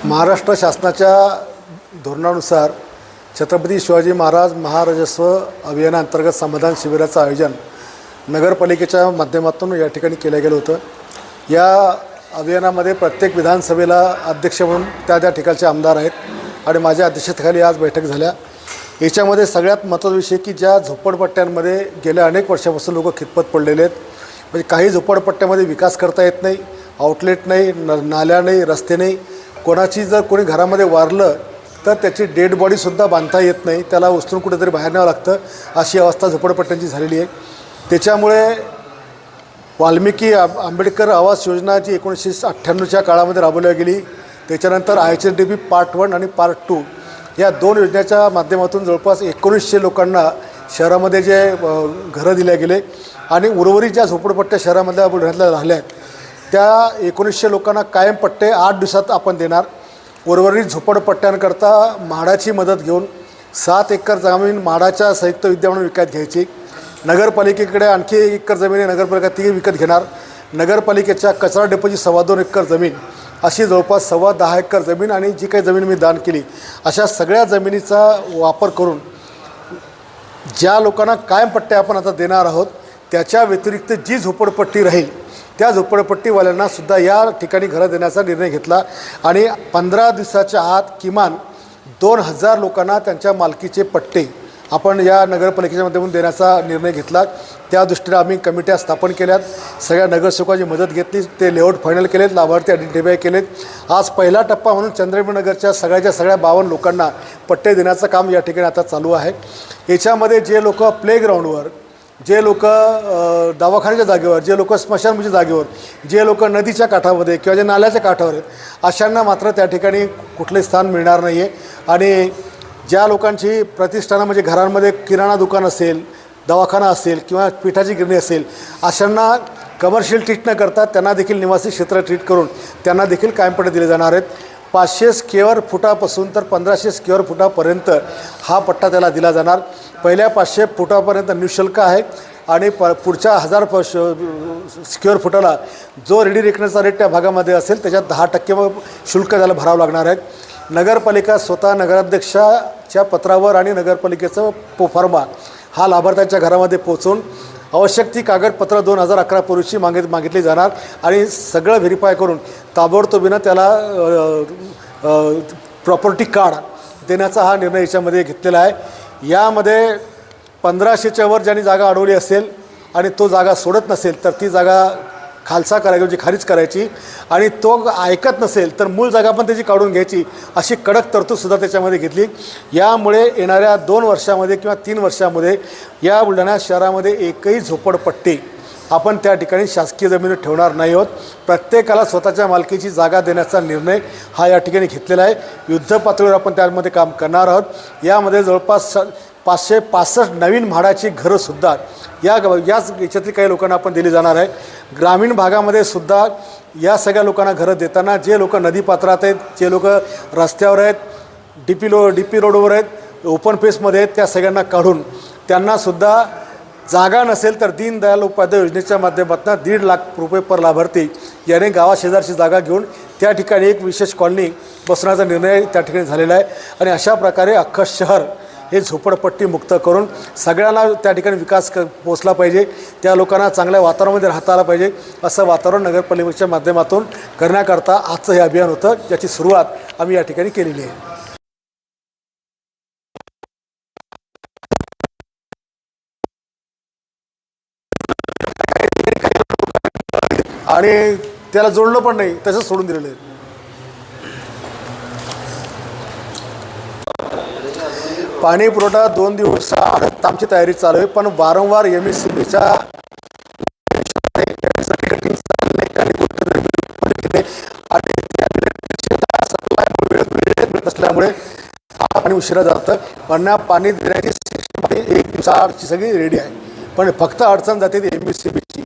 महाराष्ट्र शासनाच्या धोरणानुसार छत्रपती शिवाजी महाराज महाराजस्व अभियानाअंतर्गत समाधान शिबिराचं आयोजन नगरपालिकेच्या माध्यमातून या ठिकाणी केलं गेलं होतं। या अभियानामध्ये प्रत्येक विधानसभेला अध्यक्ष म्हणून त्या ठिकाणचे आमदार आहेत आणि माझ्या अध्यक्षतेखाली आज बैठक झाल्या। याच्यामध्ये सगळ्यात महत्त्वाचा विषय की ज्या झोपडपट्ट्यांमध्ये गेल्या अनेक वर्षापासून लोक खितपत पडलेले आहेत, म्हणजे काही झोपडपट्ट्यामध्ये विकास करता येत नाही, आउटलेट नाही, नाल्या नाही, रस्ते नाही, कोणाची जर कोणी घरामध्ये वारलं तर त्याची डेड बॉडीसुद्धा बांधता येत नाही, त्याला उचलून कुठेतरी बाहेर न्यावं लागतं, अशी अवस्था झोपडपट्ट्यांची झालेली आहे। त्याच्यामुळे वाल्मिकी आंबेडकर आवास योजना जी 1998च्या काळामध्ये राबवली गेली, त्याच्यानंतर IHSDP पार्ट 1 आणि पार्ट 2 या 2 योजनेच्या माध्यमातून जवळपास 1900 लोकांना शहरामध्ये जे घरं दिले गेले आणि उर्वरित ज्या झोपडपट्ट्या शहरामधल्या बुलढाण्यातल्या राहिल्या आहेत त्या 1900 लोकांना कायम पट्टे 8 दिवसात आपण देणार। उर्वरित झोपडपट्ट्यांकरता म्हाडाची मदत घेऊन 7 एकर जमीन म्हाडाच्या संयुक्त विद्या म्हणून विकत घ्यायची। नगरपालिकेकडे आणखी 1 एकर जमीन आहे, नगरपालिका ती विकत घेणार। नगरपालिकेच्या कचरा डेपोची 2.25 एकर जमीन, अशी जवळपास 10.25 एकर जमीन आणि जी काही जमीन मी दान केली अशा सगळ्या जमिनीचा वापर करून ज्या लोकांना कायम पट्टे आपण आता देणार आहोत त्याच्या व्यतिरिक्त जी झोपडपट्टी राहील त्या झोपडपट्टीवाल्यांना सुद्धा या ठिकाणी घरं देण्याचा निर्णय घेतला आणि 15 दिवसाच्या आत किमान 2000 लोकांना त्यांच्या मालकीचे पट्टे आपण या नगरपालिकेच्या माध्यमातून देण्याचा निर्णय घेतला। त्या दृष्टीने आम्ही कमिट्या स्थापन केल्यात, सगळ्या नगरसेवकांची मदत घेतली, ते लेआउट फायनल केलेत, लाभार्थी आयडेंटिफाय केलेत। आज पहिला टप्पा म्हणून चंद्रपूरनगरच्या सगळ्या 52 लोकांना पट्टे देण्याचं काम या ठिकाणी आता चालू आहे। याच्यामध्ये जे लोक प्लेग्राऊंडवर, जे लोक दवाखान्याच्या जागेवर, जे लोक स्मशानभूमीच्या जागेवर, जे लोक नदीच्या काठामध्ये किंवा जे नाल्याच्या काठावर आहेत, अशांना मात्र त्या ठिकाणी कुठले स्थान मिळणार नाही आहे। आणि ज्या लोकांची प्रतिष्ठानं म्हणजे घरांमध्ये किराणा दुकान असेल, दवाखाना असेल किंवा पिठाची गिरणी असेल, अशांना कमर्शियल ट्रीट न करता त्यांना देखील निवासी क्षेत्र ट्रीट करून त्यांना देखील कायमपट्टे दिले जाणार आहेत। 500 स्क्वेअर फुटापासून तर 1500 स्क्वेअर फुटापर्यंत हा पट्टा त्याला दिला जाणार। पहिल्या 500 फुटापर्यंत निःशुल्क आहे आणि पुढच्या 1000 स्क्वेअर फुटाला जो रेडी रेकनचा रेट त्या भागामध्ये असेल त्याच्यात 10% शुल्क त्याला भरावं लागणार आहे। नगरपालिका स्वतः नगराध्यक्षाच्या पत्रावर आणि नगरपालिकेचं पोफार्मा हा लाभार्थ्यांच्या घरामध्ये पोहोचून आवश्यक ती कागदपत्र 2011 पूर्वीची मागितली जाणार आणि सगळं व्हेरीफाय करून ताबडतोबीनं त्याला प्रॉपर्टी कार्ड देण्याचा हा निर्णय याच्यामध्ये घेतलेला आहे। यामध्ये 1500च्या वर ज्यांनी जागा अडवली असेल आणि तो जागा सोडत नसेल तर ती जागा खालसा करायची, म्हणजे खारीज करायची, आणि तो ऐकत नसेल तर मूळ जागा पण त्याची काढून घ्यायची, अशी कडक तरतूदसुद्धा त्याच्यामध्ये घेतली। यामुळे येणाऱ्या 2 वर्षामध्ये किंवा 3 वर्षामध्ये या बुलढाणा शहरामध्ये एकही झोपडपट्टी आपण त्या ठिकाणी शासकीय जमिनीवर ठेवणार नाही आहोत। प्रत्येकाला स्वतःच्या मालकीची जागा देण्याचा निर्णय हा या ठिकाणी घेतलेला आहे। युद्ध पातळीवर आपण त्यामध्ये काम करणार आहोत। यामध्ये जवळपास 565 नवीन म्हाडाची घरंसुद्धा याच याच्यातील काही लोकांना आपण दिली जाणार आहे। ग्रामीण भागामध्ये सुद्धा या सगळ्या लोकांना घरं देताना जे लोक नदीपात्रात आहेत, जे लोक रस्त्यावर आहेत, DP रोडवर आहेत, ओपन फेसमध्ये आहेत, त्या सगळ्यांना काढून त्यांनासुद्धा जागा नसेल तर दीनदयाल उपाध्याय योजनेच्या माध्यमातून 1.5 लाख रुपये पर लाभार्थी याने गावाशेजारची जागा घेऊन त्या ठिकाणी एक विशेष कॉलनी बसवण्याचा निर्णय त्या ठिकाणी झालेला आहे। आणि अशा प्रकारे अख्खं शहर हे झोपडपट्टी मुक्त करून सगळ्यांना त्या ठिकाणी विकास पोचला पाहिजे, त्या लोकांना चांगल्या वातावरणामध्ये राहता आलं पाहिजे, असं वातावरण नगरपालिकेच्या माध्यमातून करण्याकरता आजचं हे अभियान होतं, ज्याची सुरुवात आम्ही या ठिकाणी केलेली आहे। आणि त्याला जोडलं पण नाही, तसंच सोडून दिलेलं आहे। पाणी पुरवठा 2 दिवस आमची तयारी चालू आहे, पण वारंवार MSCBच्या असल्यामुळे पाणी उशिरा जातं। पण पाणी देण्याची सिस्टम 1 दिवसाची सगळी रेडी आहे, पण फक्त अडचण जाते ती MSCBची।